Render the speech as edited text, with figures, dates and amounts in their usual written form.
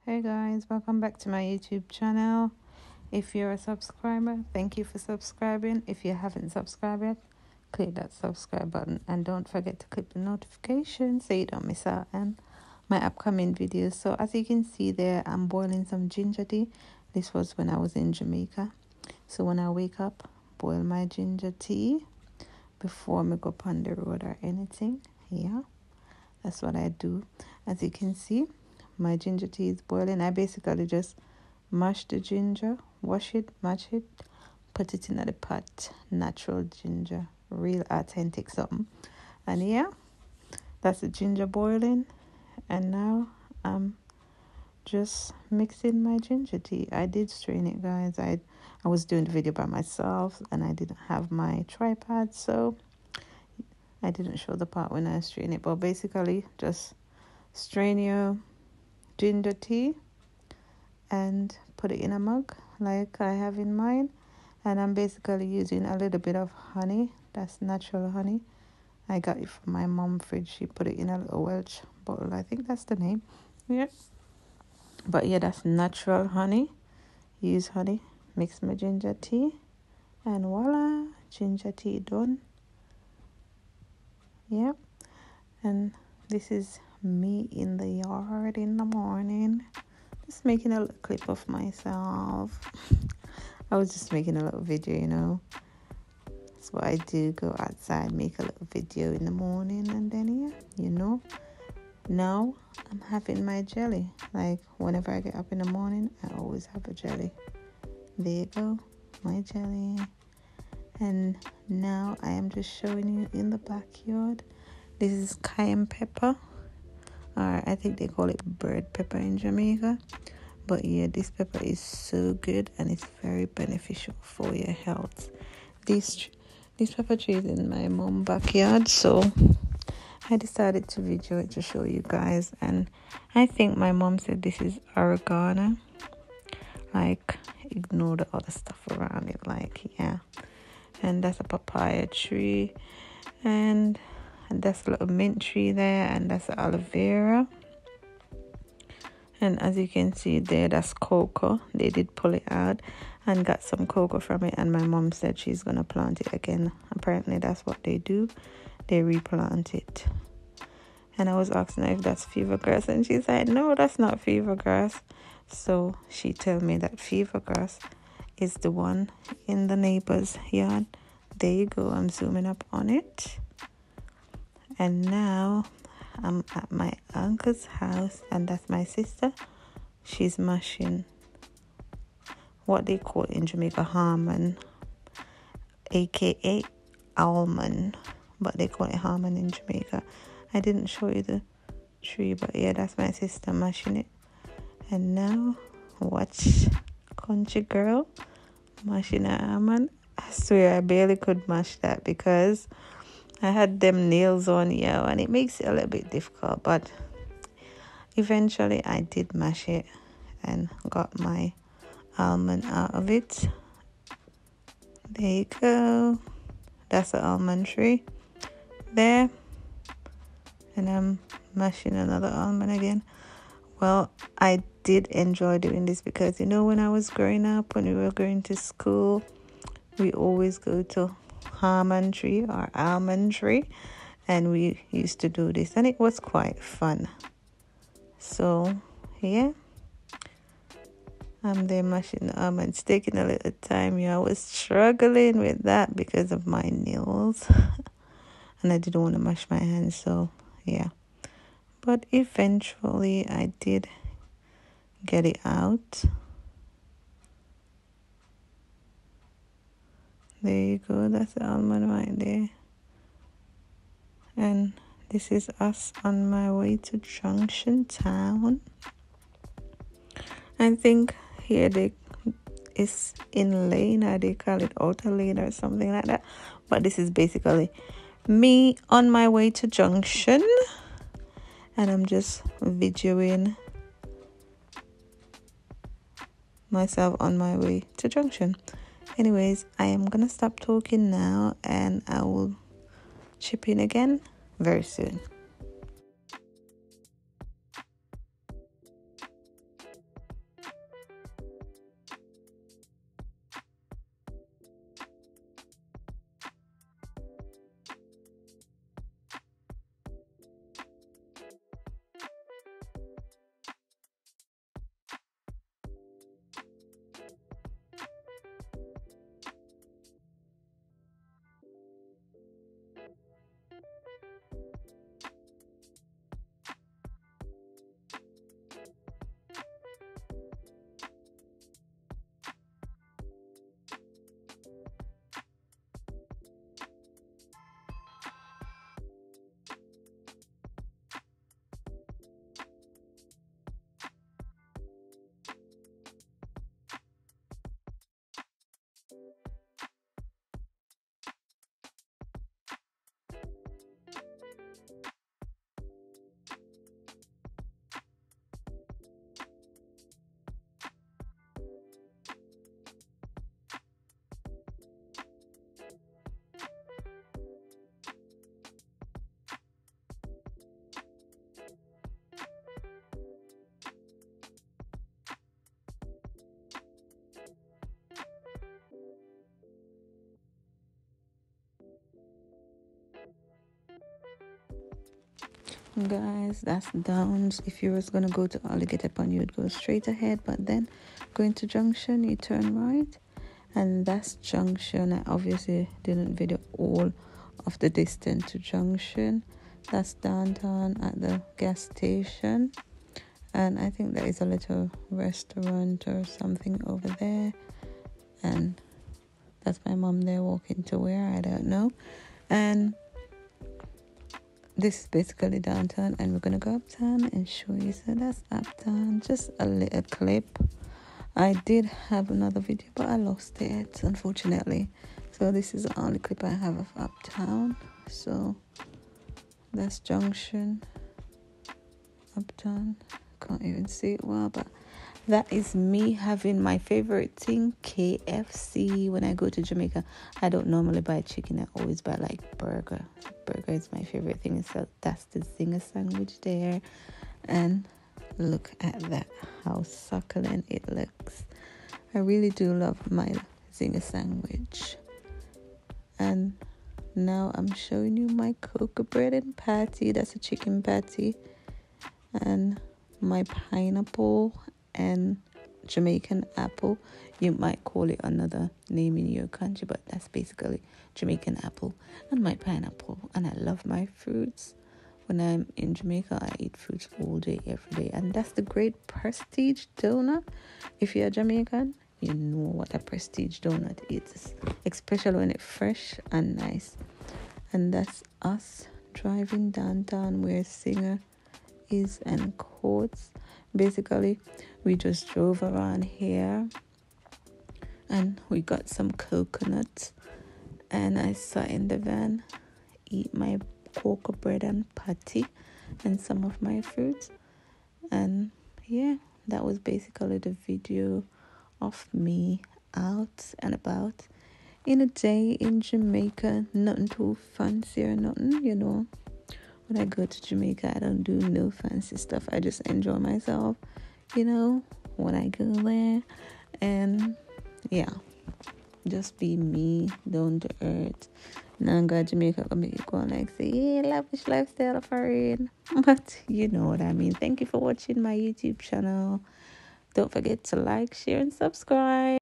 Hey guys, welcome back to my YouTube channel. If you're a subscriber, thank you for subscribing. If you haven't subscribed yet, click that subscribe button and don't forget to click the notification so you don't miss out on my upcoming videos. So as you can see there, I'm boiling some ginger tea. This was when I was in Jamaica. So when I wake up, boil my ginger tea before I go up on the road or anything. Yeah, that's what I do. As you can see, my ginger tea is boiling. I basically just mash the ginger, wash it, mash it, put it in the pot. Natural ginger, real authentic something. And yeah, that's the ginger boiling. And now I'm just mixing my ginger tea. I did strain it, guys. I was doing the video by myself and I didn't have my tripod, so I didn't show the part when I strain it. But basically, just strain your ginger tea and put it in a mug like I have in mine, and I'm basically using a little bit of honey. That's natural honey. I got it from my mom fridge. She put it in a little Welch bottle. I think that's the name. Yeah, but yeah, that's natural honey. Use honey, mix my ginger tea, and voila, ginger tea done. Yeah, and this is me in the yard in the morning. Just making a little clip of myself. I was just making a little video. That's what I do. Go outside, make a little video in the morning, and then now I'm having my jelly. Like whenever I get up in the morning, I always have a jelly. There you go, my jelly. And now I am just showing you in the backyard. This is cayenne pepper, or I think they call it bird pepper in Jamaica. But yeah, this pepper is so good and it's very beneficial for your health. This pepper tree is in my mom's backyard, so I decided to video it to show you guys. And I think my mom said this is oregano. Like, ignore the other stuff around it. Like, yeah. And that's a papaya tree. And that's a little mint tree there. And that's aloe vera. And as you can see there, that's cocoa. They did pull it out and got some cocoa from it. And my mom said she's going to plant it again. Apparently, that's what they do. They replant it. And I was asking her if that's fever grass. And she said, no, that's not fever grass. So she told me that fever grass is the one in the neighbor's yard. There you go. I'm zooming up on it. And now I'm at my uncle's house, and that's my sister. She's mashing what they call in Jamaica almond, aka almond, but they call it almond in Jamaica. I didn't show you the tree, but yeah, that's my sister mashing it. And now watch country girl mashing an almond. I swear I barely could mash that because I had them nails on, yeah, and it makes it a little bit difficult, but eventually I did mash it and got my almond out of it. There you go. That's an almond tree there. And I'm mashing another almond again. Well, I did enjoy doing this because, when I was growing up, when we were going to school, we always go to almond tree or almond tree, and we used to do this, and it was quite fun. So yeah, I'm there mashing the almonds. It's taking a little time. I was struggling with that because of my nails and I didn't want to mash my hands, so yeah, but eventually I did get it out. There you go, that's the almond right there. And this is us on my way to Junction Town. I think here is in lane, or they call it outer lane or something like that. But this is basically me on my way to Junction. And I'm just videoing myself on my way to Junction. Anyways, I am gonna stop talking now and I will chip in again very soon. guys, that's Downs. If you was gonna go to Alligator Pond, you'd go straight ahead, but then going to Junction, you turn right, and that's Junction. I obviously didn't video all of the distance to Junction. That's downtown at the gas station, and I think there is a little restaurant or something over there, and that's my mom there walking to where, I don't know. And this is basically downtown, and we're gonna go uptown and show you. So that's uptown, just a little clip. I did have another video, but I lost it, unfortunately. So this is the only clip I have of uptown. So that's Junction, uptown. Can't even see it well, but that is me having my favorite thing, KFC. When I go to Jamaica, I don't normally buy chicken. I always buy like burger. Burger is my favorite thing. So that's the zinger sandwich there. And look at that, how succulent it looks. I really do love my zinger sandwich. And now I'm showing you my cocoa bread and patty. That's a chicken patty. And my pineapple and Jamaican apple. You might call it another name in your country, but that's basically Jamaican apple. And my pineapple. And I love my fruits. When I'm in Jamaica, I eat fruits all day, every day. And that's the great Prestige donut. If you're Jamaican, you know what a Prestige donut is, especially when it's fresh and nice. And that's us driving downtown where Singer is and Courts. Basically, we just drove around here and we got some coconuts, and I sat in the van, eat my cocoa bread and patty and some of my fruits. And yeah, that was basically the video of me out and about in a day in Jamaica. Nothing too fancy or nothing, you know. When I go to Jamaica, I don't do no fancy stuff. I just enjoy myself, you know, when I go there. And yeah, just be me, down to earth. Now I go to Jamaica, I make you go and like say, yeah, lavish lifestyle for it. But you know what I mean. Thank you for watching my YouTube channel. Don't forget to like, share, and subscribe.